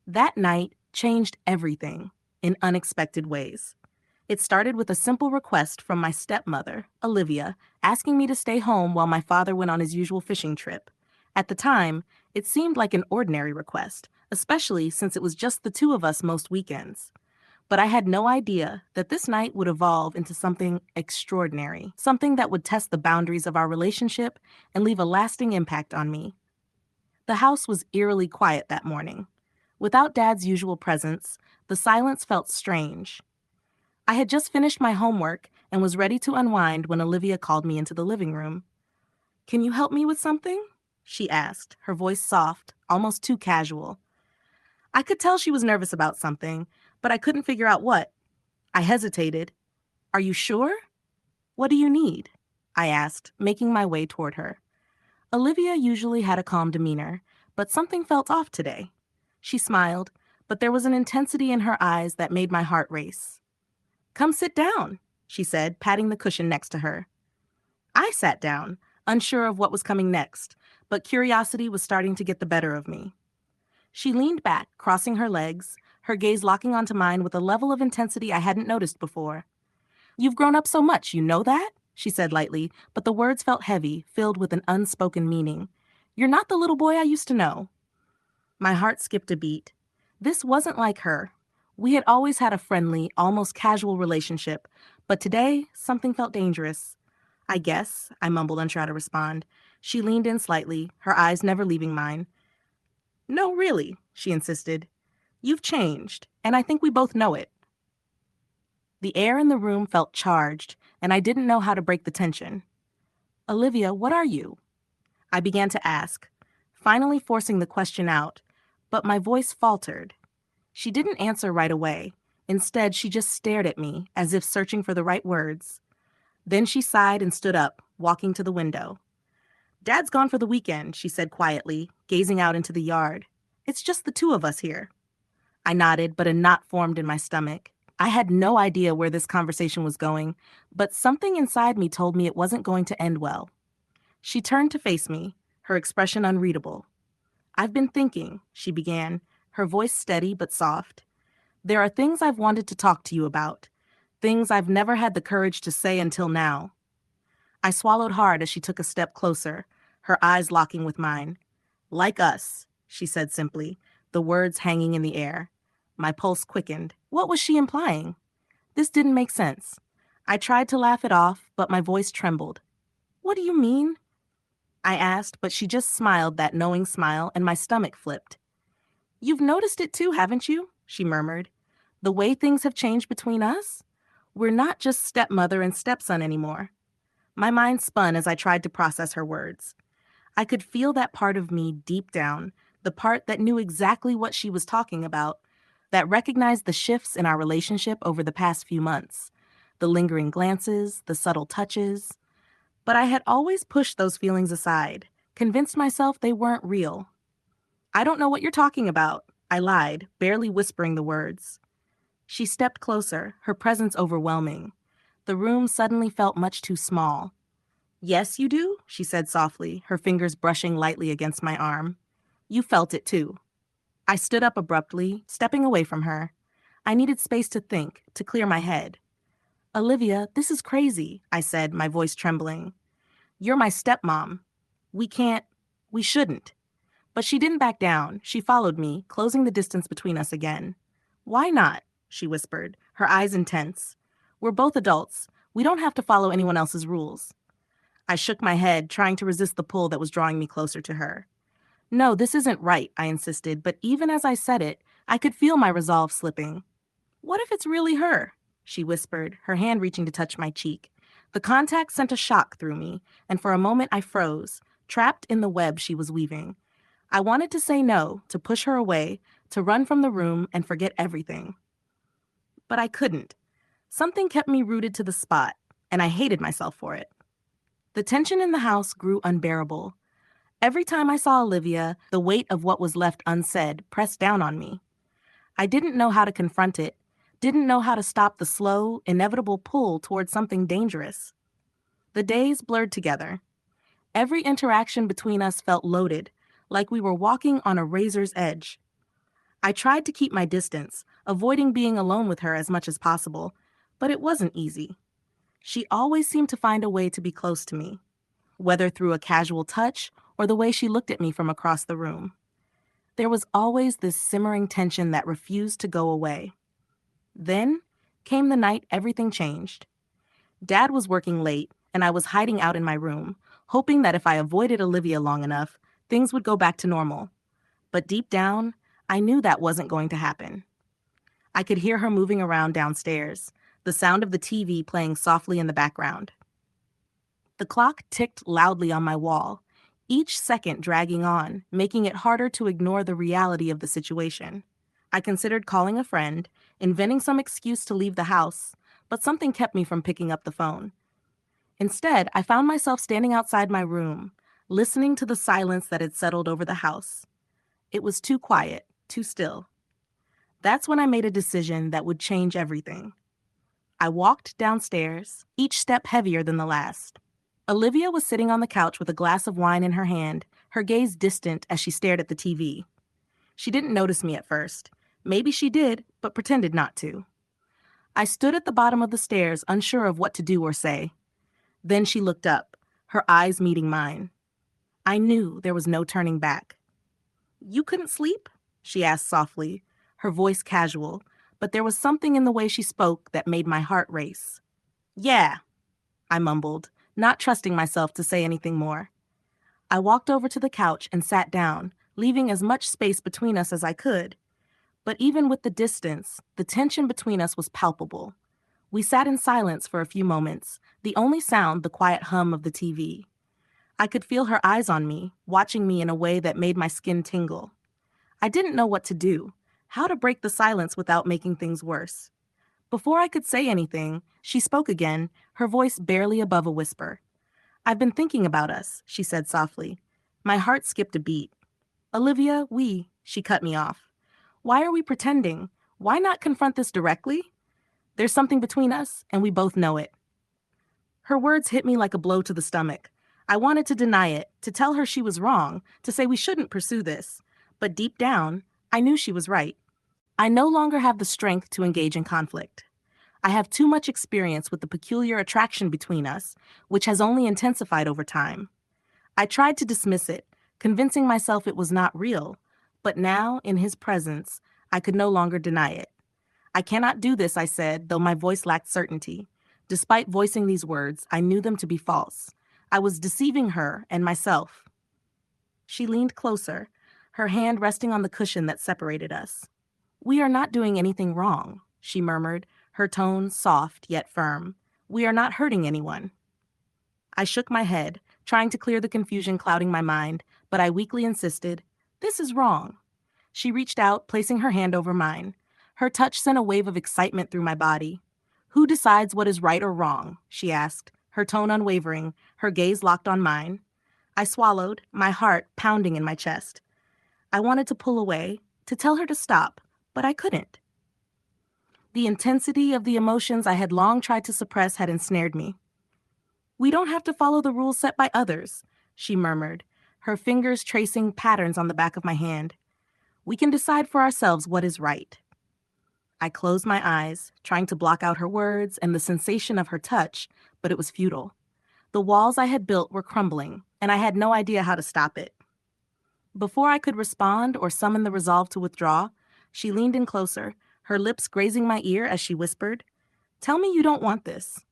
That night changed everything in unexpected ways. It started with a simple request from my stepmother, Olivia, asking me to stay home while my father went on his usual fishing trip. At the time, it seemed like an ordinary request, especially since it was just the two of us most weekends. But I had no idea that this night would evolve into something extraordinary, something that would test the boundaries of our relationship and leave a lasting impact on me. The house was eerily quiet that morning. Without Dad's usual presence, the silence felt strange. I had just finished my homework and was ready to unwind when Olivia called me into the living room. "Can you help me with something?" she asked, her voice soft, almost too casual. I could tell she was nervous about something, but I couldn't figure out what. I hesitated. "Are you sure? What do you need?" I asked, making my way toward her. Olivia usually had a calm demeanor, but something felt off today. She smiled, but there was an intensity in her eyes that made my heart race. "Come sit down," she said, patting the cushion next to her. I sat down, unsure of what was coming next, but curiosity was starting to get the better of me. She leaned back, crossing her legs, her gaze locking onto mine with a level of intensity I hadn't noticed before. "You've grown up so much, you know that?" she said lightly, but the words felt heavy, filled with an unspoken meaning. "You're not the little boy I used to know." My heart skipped a beat. This wasn't like her. We had always had a friendly, almost casual relationship, but today, something felt dangerous. "I guess," I mumbled, unsure how to respond. She leaned in slightly, her eyes never leaving mine. "No, really," she insisted. "You've changed, and I think we both know it." The air in the room felt charged, and I didn't know how to break the tension. "Olivia, what are you?" I began to ask, finally forcing the question out, but my voice faltered. She didn't answer right away. Instead, she just stared at me, as if searching for the right words. Then she sighed and stood up, walking to the window. "Dad's gone for the weekend," she said quietly, gazing out into the yard. "It's just the two of us here." I nodded, but a knot formed in my stomach. I had no idea where this conversation was going, but something inside me told me it wasn't going to end well. She turned to face me, her expression unreadable. "I've been thinking," she began, her voice steady but soft. "There are things I've wanted to talk to you about, things I've never had the courage to say until now." I swallowed hard as she took a step closer, her eyes locking with mine. "Like us," she said simply, the words hanging in the air. My pulse quickened. What was she implying? This didn't make sense. I tried to laugh it off, but my voice trembled. "What do you mean?" I asked, but she just smiled that knowing smile, and my stomach flipped. "You've noticed it too, haven't you?" she murmured. "The way things have changed between us? We're not just stepmother and stepson anymore." My mind spun as I tried to process her words. I could feel that part of me deep down, the part that knew exactly what she was talking about, that recognized the shifts in our relationship over the past few months, the lingering glances, the subtle touches. But I had always pushed those feelings aside, convinced myself they weren't real. "I don't know what you're talking about," I lied, barely whispering the words. She stepped closer, her presence overwhelming. The room suddenly felt much too small. "Yes, you do," she said softly, her fingers brushing lightly against my arm. "You felt it too." I stood up abruptly, stepping away from her. I needed space to think, to clear my head. "Olivia, this is crazy," I said, my voice trembling. "You're my stepmom. We shouldn't." But she didn't back down. She followed me, closing the distance between us again. "Why not?" she whispered, her eyes intense. "We're both adults. We don't have to follow anyone else's rules." I shook my head, trying to resist the pull that was drawing me closer to her. "No, this isn't right," I insisted, but even as I said it, I could feel my resolve slipping. "What if it's really her?" she whispered, her hand reaching to touch my cheek. The contact sent a shock through me, and for a moment I froze, trapped in the web she was weaving. I wanted to say no, to push her away, to run from the room and forget everything. But I couldn't. Something kept me rooted to the spot, and I hated myself for it. The tension in the house grew unbearable. Every time I saw Olivia, the weight of what was left unsaid pressed down on me. I didn't know how to confront it, didn't know how to stop the slow, inevitable pull towards something dangerous. The days blurred together. Every interaction between us felt loaded, like we were walking on a razor's edge. I tried to keep my distance, avoiding being alone with her as much as possible, but it wasn't easy. She always seemed to find a way to be close to me, whether through a casual touch or the way she looked at me from across the room. There was always this simmering tension that refused to go away. Then came the night everything changed. Dad was working late, and I was hiding out in my room, hoping that if I avoided Olivia long enough, things would go back to normal. But deep down, I knew that wasn't going to happen. I could hear her moving around downstairs, the sound of the TV playing softly in the background. The clock ticked loudly on my wall, each second dragging on, making it harder to ignore the reality of the situation. I considered calling a friend, inventing some excuse to leave the house, but something kept me from picking up the phone. Instead, I found myself standing outside my room, listening to the silence that had settled over the house. It was too quiet, too still. That's when I made a decision that would change everything. I walked downstairs, each step heavier than the last. Olivia was sitting on the couch with a glass of wine in her hand, her gaze distant as she stared at the TV. She didn't notice me at first. Maybe she did, but pretended not to. I stood at the bottom of the stairs, unsure of what to do or say. Then she looked up, her eyes meeting mine. I knew there was no turning back. "You couldn't sleep?" she asked softly, her voice casual, but there was something in the way she spoke that made my heart race. "Yeah," I mumbled, not trusting myself to say anything more. I walked over to the couch and sat down, leaving as much space between us as I could. But even with the distance, the tension between us was palpable. We sat in silence for a few moments, the only sound the quiet hum of the TV. I could feel her eyes on me, watching me in a way that made my skin tingle. I didn't know what to do, how to break the silence without making things worse. Before I could say anything, she spoke again, her voice barely above a whisper. "I've been thinking about us," she said softly. My heart skipped a beat. "Olivia, she cut me off. "Why are we pretending? Why not confront this directly? There's something between us, and we both know it." Her words hit me like a blow to the stomach. I wanted to deny it, to tell her she was wrong, to say we shouldn't pursue this. But deep down, I knew she was right. I no longer have the strength to engage in conflict. I have too much experience with the peculiar attraction between us, which has only intensified over time. I tried to dismiss it, convincing myself it was not real, but now, in his presence, I could no longer deny it. "I cannot do this," I said, though my voice lacked certainty. Despite voicing these words, I knew them to be false. I was deceiving her and myself. She leaned closer, her hand resting on the cushion that separated us. "We are not doing anything wrong," she murmured, her tone soft yet firm. "We are not hurting anyone." I shook my head, trying to clear the confusion clouding my mind, but I weakly insisted, "This is wrong." She reached out, placing her hand over mine. Her touch sent a wave of excitement through my body. "Who decides what is right or wrong?" she asked, her tone unwavering, her gaze locked on mine. I swallowed, my heart pounding in my chest. I wanted to pull away, to tell her to stop, but I couldn't. The intensity of the emotions I had long tried to suppress had ensnared me. "We don't have to follow the rules set by others," she murmured, her fingers tracing patterns on the back of my hand. "We can decide for ourselves what is right." I closed my eyes, trying to block out her words and the sensation of her touch, but it was futile. The walls I had built were crumbling, and I had no idea how to stop it. Before I could respond or summon the resolve to withdraw, she leaned in closer, her lips grazing my ear as she whispered, "Tell me you don't want this."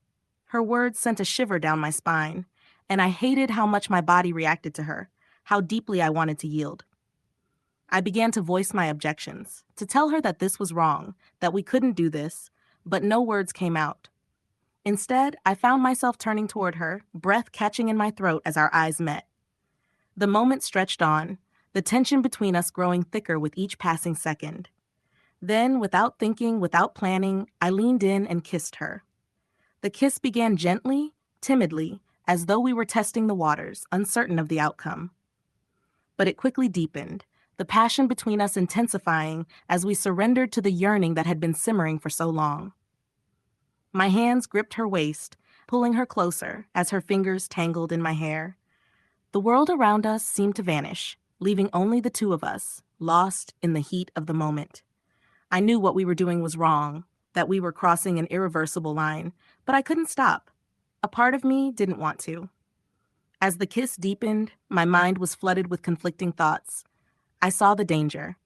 Her words sent a shiver down my spine, and I hated how much my body reacted to her, how deeply I wanted to yield. I began to voice my objections, to tell her that this was wrong, that we couldn't do this, but no words came out. Instead, I found myself turning toward her, breath catching in my throat as our eyes met. The moment stretched on, the tension between us growing thicker with each passing second. Then, without thinking, without planning, I leaned in and kissed her. The kiss began gently, timidly, as though we were testing the waters, uncertain of the outcome. But it quickly deepened, the passion between us intensifying as we surrendered to the yearning that had been simmering for so long. My hands gripped her waist, pulling her closer as her fingers tangled in my hair. The world around us seemed to vanish, leaving only the two of us, lost in the heat of the moment. I knew what we were doing was wrong, that we were crossing an irreversible line, but I couldn't stop. A part of me didn't want to. As the kiss deepened, my mind was flooded with conflicting thoughts. I saw the danger.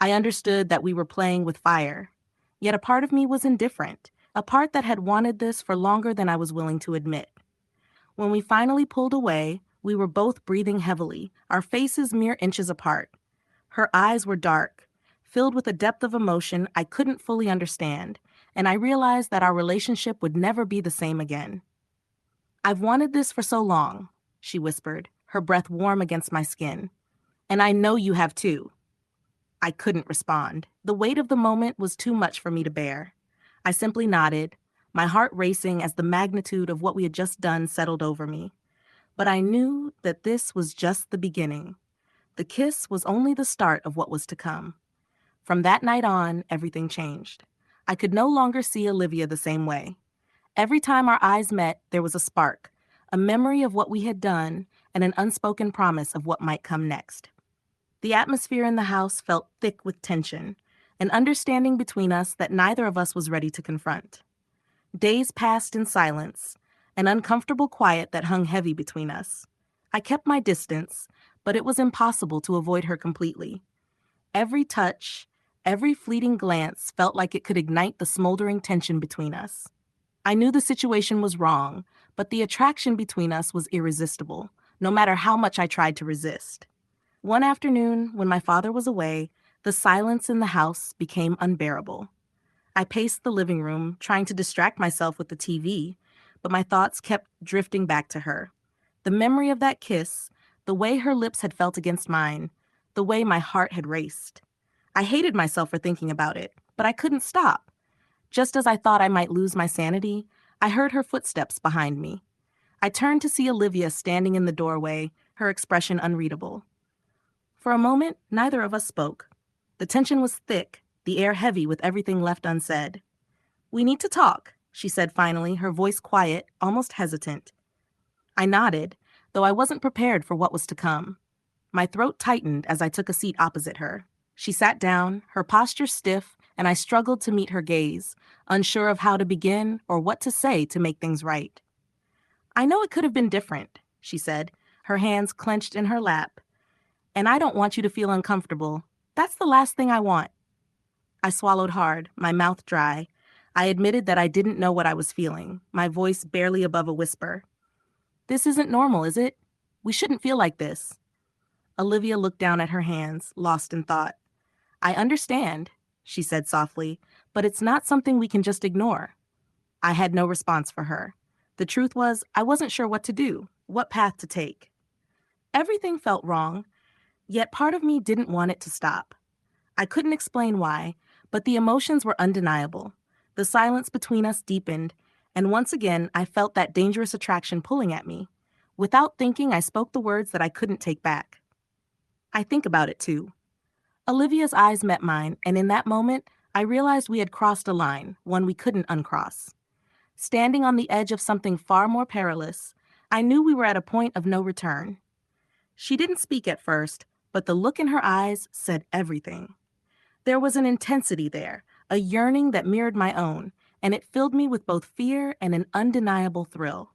I understood that we were playing with fire. Yet a part of me was indifferent, a part that had wanted this for longer than I was willing to admit. When we finally pulled away, we were both breathing heavily, our faces mere inches apart. Her eyes were dark, filled with a depth of emotion I couldn't fully understand, and I realized that our relationship would never be the same again. "I've wanted this for so long," she whispered, her breath warm against my skin. "And I know you have too." I couldn't respond. The weight of the moment was too much for me to bear. I simply nodded, my heart racing as the magnitude of what we had just done settled over me. But I knew that this was just the beginning. The kiss was only the start of what was to come. From that night on, everything changed. I could no longer see Olivia the same way. Every time our eyes met, there was a spark, a memory of what we had done, and an unspoken promise of what might come next. The atmosphere in the house felt thick with tension, an understanding between us that neither of us was ready to confront. Days passed in silence, an uncomfortable quiet that hung heavy between us. I kept my distance, but it was impossible to avoid her completely. Every touch, every fleeting glance felt like it could ignite the smoldering tension between us. I knew the situation was wrong, but the attraction between us was irresistible, no matter how much I tried to resist. One afternoon, when my father was away, the silence in the house became unbearable. I paced the living room, trying to distract myself with the TV, but my thoughts kept drifting back to her. The memory of that kiss, the way her lips had felt against mine, the way my heart had raced. I hated myself for thinking about it, but I couldn't stop. Just as I thought I might lose my sanity, I heard her footsteps behind me. I turned to see Olivia standing in the doorway, her expression unreadable. For a moment, neither of us spoke. The tension was thick, the air heavy with everything left unsaid. "We need to talk," she said finally, her voice quiet, almost hesitant. I nodded, though I wasn't prepared for what was to come. My throat tightened as I took a seat opposite her. She sat down, her posture stiff, and I struggled to meet her gaze, unsure of how to begin or what to say to make things right. "I know it could have been different," she said, her hands clenched in her lap. "And I don't want you to feel uncomfortable. That's the last thing I want." I swallowed hard, my mouth dry. I admitted that I didn't know what I was feeling, my voice barely above a whisper. "This isn't normal, is it? We shouldn't feel like this." Olivia looked down at her hands, lost in thought. "I understand," she said softly, "but it's not something we can just ignore." I had no response for her. The truth was, I wasn't sure what to do, what path to take. Everything felt wrong, yet part of me didn't want it to stop. I couldn't explain why, but the emotions were undeniable. The silence between us deepened, and once again I felt that dangerous attraction pulling at me. Without thinking, I spoke the words that I couldn't take back. "I think about it too." Olivia's eyes met mine, and in that moment, I realized we had crossed a line, one we couldn't uncross. Standing on the edge of something far more perilous, I knew we were at a point of no return. She didn't speak at first, but the look in her eyes said everything. There was an intensity there, a yearning that mirrored my own, and it filled me with both fear and an undeniable thrill.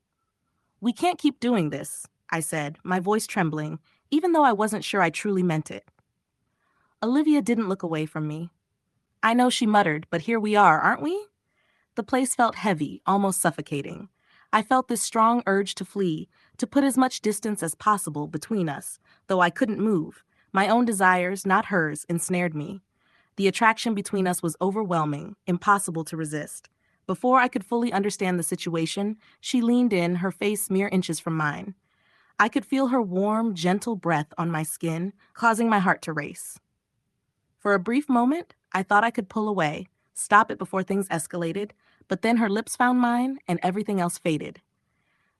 "We can't keep doing this," I said, my voice trembling, even though I wasn't sure I truly meant it. Olivia didn't look away from me. "I know," she muttered, "but here we are, aren't we?" The place felt heavy, almost suffocating. I felt this strong urge to flee, to put as much distance as possible between us, though I couldn't move. My own desires, not hers, ensnared me. The attraction between us was overwhelming, impossible to resist. Before I could fully understand the situation, she leaned in, her face mere inches from mine. I could feel her warm, gentle breath on my skin, causing my heart to race. For a brief moment, I thought I could pull away, stop it before things escalated, but then her lips found mine and everything else faded.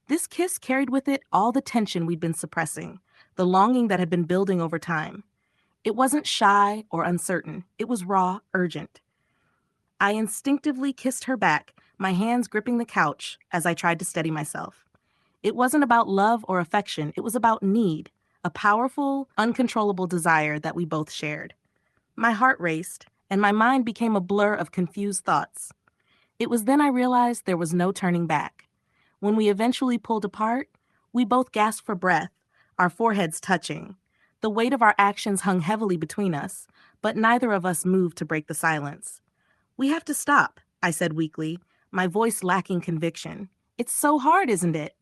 This kiss carried with it all the tension we'd been suppressing, the longing that had been building over time. It wasn't shy or uncertain. It was raw, urgent. I instinctively kissed her back, my hands gripping the couch as I tried to steady myself. It wasn't about love or affection. It was about need, a powerful, uncontrollable desire that we both shared. My heart raced, and my mind became a blur of confused thoughts. It was then I realized there was no turning back. When we eventually pulled apart, we both gasped for breath, our foreheads touching. The weight of our actions hung heavily between us, but neither of us moved to break the silence. "We have to stop," I said weakly, my voice lacking conviction. "It's so hard, isn't it?"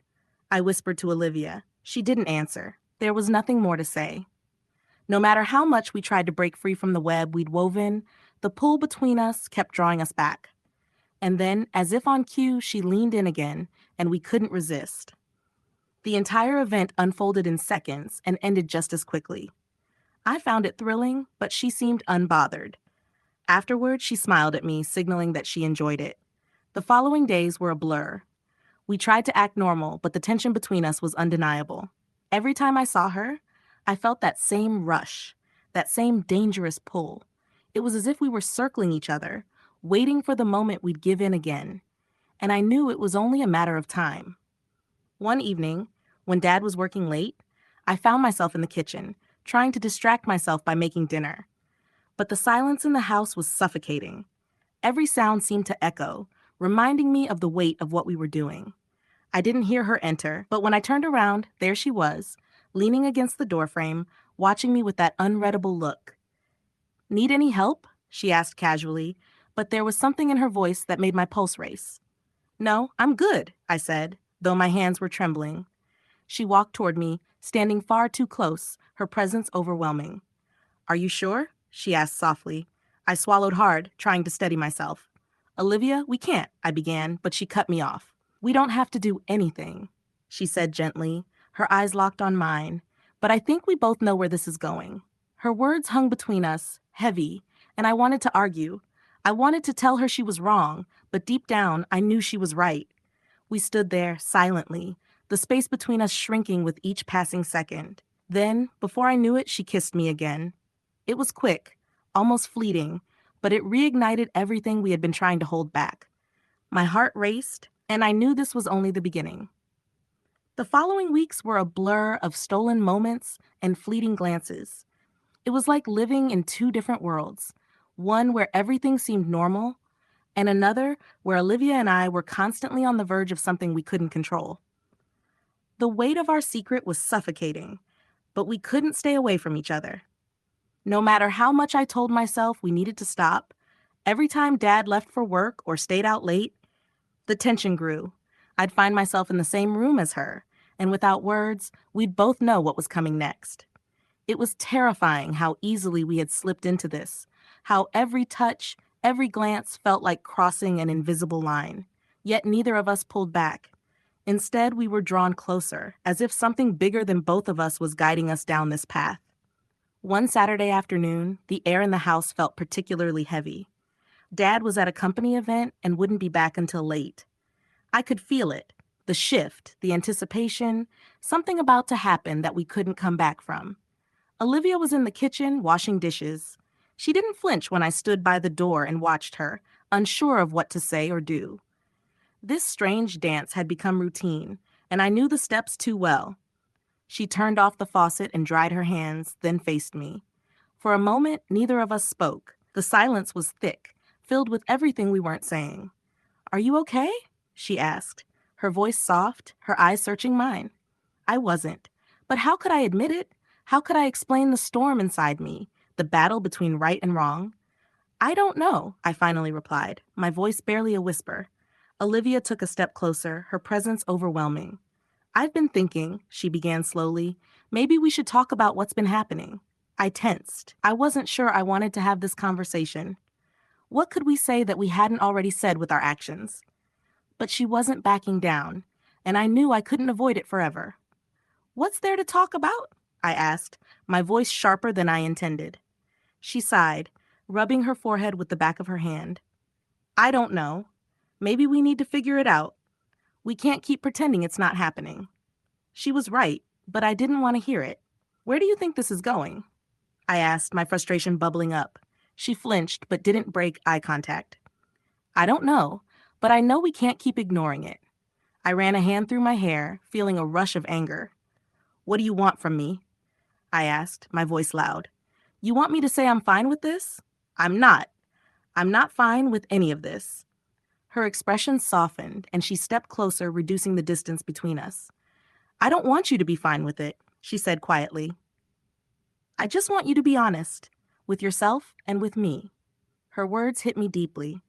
I whispered to Olivia. She didn't answer. There was nothing more to say. No matter how much we tried to break free from the web we'd woven, the pull between us kept drawing us back. And then, as if on cue, she leaned in again, and we couldn't resist. The entire event unfolded in seconds and ended just as quickly. I found it thrilling, but she seemed unbothered. Afterward, she smiled at me, signaling that she enjoyed it. The following days were a blur. We tried to act normal, but the tension between us was undeniable. Every time I saw her, I felt that same rush, that same dangerous pull. It was as if we were circling each other, waiting for the moment we'd give in again. And I knew it was only a matter of time. One evening, when Dad was working late, I found myself in the kitchen, trying to distract myself by making dinner. But the silence in the house was suffocating. Every sound seemed to echo, reminding me of the weight of what we were doing. I didn't hear her enter, but when I turned around, there she was, leaning against the doorframe, watching me with that unreadable look. "Need any help?" she asked casually, but there was something in her voice that made my pulse race. "No, I'm good," I said, though my hands were trembling. She walked toward me, standing far too close, her presence overwhelming. "Are you sure?" she asked softly. I swallowed hard, trying to steady myself. "Olivia, we can't," I began, but she cut me off. "We don't have to do anything," she said gently, her eyes locked on mine. "But I think we both know where this is going." Her words hung between us, heavy, and I wanted to argue. I wanted to tell her she was wrong, but deep down, I knew she was right. We stood there, silently, the space between us shrinking with each passing second. Then, before I knew it, she kissed me again. It was quick, almost fleeting, but it reignited everything we had been trying to hold back. My heart raced, and I knew this was only the beginning. The following weeks were a blur of stolen moments and fleeting glances. It was like living in two different worlds, one where everything seemed normal, and another where Olivia and I were constantly on the verge of something we couldn't control. The weight of our secret was suffocating, but we couldn't stay away from each other. No matter how much I told myself we needed to stop, every time Dad left for work or stayed out late, the tension grew. I'd find myself in the same room as her, and without words, we'd both know what was coming next. It was terrifying how easily we had slipped into this, how every touch, every glance felt like crossing an invisible line. Yet neither of us pulled back. Instead, we were drawn closer, as if something bigger than both of us was guiding us down this path. One Saturday afternoon, the air in the house felt particularly heavy. Dad was at a company event and wouldn't be back until late. I could feel it, the shift, the anticipation, something about to happen that we couldn't come back from. Olivia was in the kitchen washing dishes. She didn't flinch when I stood by the door and watched her, unsure of what to say or do. This strange dance had become routine, and I knew the steps too well. She turned off the faucet and dried her hands, then faced me. For a moment, neither of us spoke. The silence was thick, filled with everything we weren't saying. "Are you okay?" she asked, her voice soft, her eyes searching mine. I wasn't. But how could I admit it? How could I explain the storm inside me, the battle between right and wrong? "I don't know," I finally replied, my voice barely a whisper. Olivia took a step closer, her presence overwhelming. "I've been thinking," she began slowly, "maybe we should talk about what's been happening." I tensed. I wasn't sure I wanted to have this conversation. What could we say that we hadn't already said with our actions? But she wasn't backing down, and I knew I couldn't avoid it forever. "What's there to talk about?" I asked, my voice sharper than I intended. She sighed, rubbing her forehead with the back of her hand. "I don't know. Maybe we need to figure it out. We can't keep pretending it's not happening." She was right, but I didn't want to hear it. "Where do you think this is going?" I asked, my frustration bubbling up. She flinched, but didn't break eye contact. "I don't know, but I know we can't keep ignoring it." I ran a hand through my hair, feeling a rush of anger. "What do you want from me?" I asked, my voice loud. You want me to say I'm fine with this? I'm not. I'm not fine with any of this. Her expression softened, and she stepped closer, reducing the distance between us. I don't want you to be fine with it, she said quietly. I just want you to be honest, with yourself and with me. Her words hit me deeply.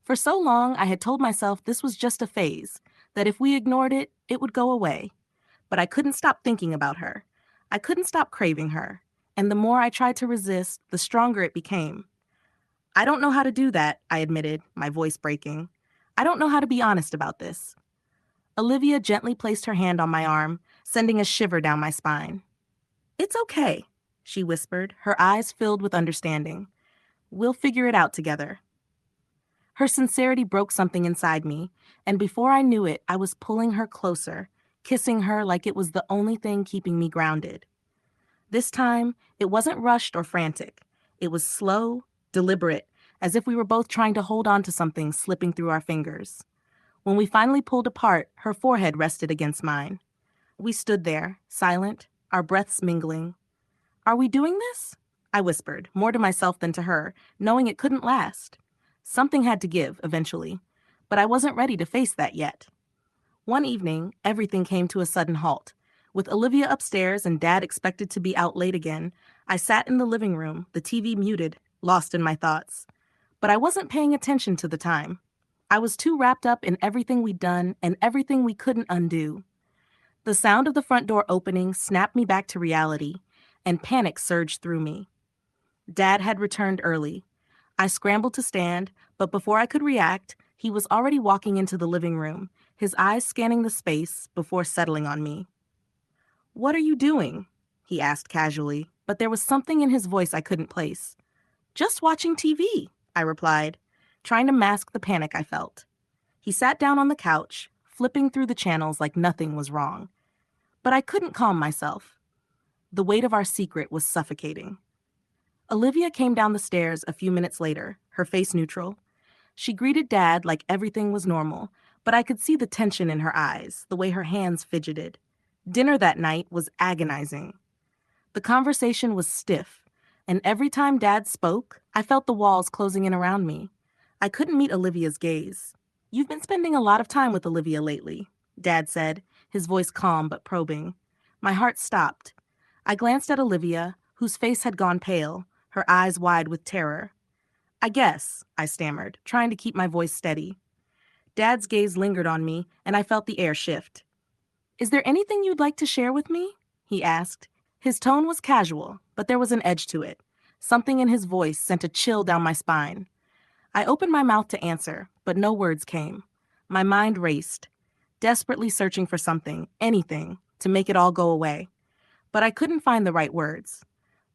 For so long, I had told myself this was just a phase, that if we ignored it, it would go away. But I couldn't stop thinking about her. I couldn't stop craving her. And the more I tried to resist, the stronger it became. I don't know how to do that, I admitted, my voice breaking. I don't know how to be honest about this. Olivia gently placed her hand on my arm, sending a shiver down my spine. It's okay, she whispered, her eyes filled with understanding. We'll figure it out together. Her sincerity broke something inside me, and before I knew it, I was pulling her closer, kissing her like it was the only thing keeping me grounded. This time, it wasn't rushed or frantic. It was slow, deliberate, as if we were both trying to hold on to something slipping through our fingers. When we finally pulled apart, her forehead rested against mine. We stood there, silent, our breaths mingling. Are we doing this? I whispered, more to myself than to her, knowing it couldn't last. Something had to give, eventually, but I wasn't ready to face that yet. One evening, everything came to a sudden halt. With Olivia upstairs and Dad expected to be out late again, I sat in the living room, the TV muted, lost in my thoughts. But I wasn't paying attention to the time. I was too wrapped up in everything we'd done and everything we couldn't undo. The sound of the front door opening snapped me back to reality, and panic surged through me. Dad had returned early. I scrambled to stand, but before I could react, he was already walking into the living room, his eyes scanning the space before settling on me. What are you doing? He asked casually, but there was something in his voice I couldn't place. Just watching TV, I replied, trying to mask the panic I felt. He sat down on the couch, flipping through the channels like nothing was wrong. But I couldn't calm myself. The weight of our secret was suffocating. Olivia came down the stairs a few minutes later, her face neutral. She greeted Dad like everything was normal, but I could see the tension in her eyes, the way her hands fidgeted. Dinner that night was agonizing. The conversation was stiff, and every time Dad spoke, I felt the walls closing in around me. I couldn't meet Olivia's gaze. You've been spending a lot of time with Olivia lately, Dad said, his voice calm but probing. My heart stopped. I glanced at Olivia, whose face had gone pale, her eyes wide with terror. I guess, I stammered, trying to keep my voice steady. Dad's gaze lingered on me, and I felt the air shift. Is there anything you'd like to share with me? He asked. His tone was casual, but there was an edge to it. Something in his voice sent a chill down my spine. I opened my mouth to answer, but no words came. My mind raced, desperately searching for something, anything, to make it all go away. But I couldn't find the right words.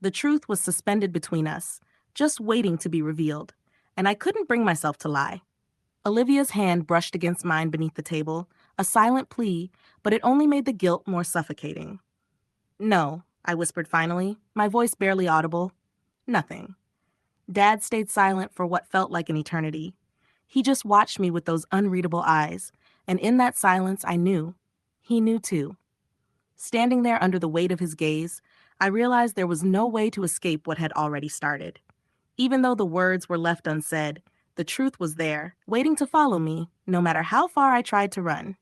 The truth was suspended between us, just waiting to be revealed, and I couldn't bring myself to lie. Olivia's hand brushed against mine beneath the table, a silent plea, but it only made the guilt more suffocating. No, I whispered finally, my voice barely audible. Nothing. Dad stayed silent for what felt like an eternity. He just watched me with those unreadable eyes, and in that silence I knew. He knew too. Standing there under the weight of his gaze, I realized there was no way to escape what had already started. Even though the words were left unsaid, the truth was there, waiting to follow me, no matter how far I tried to run.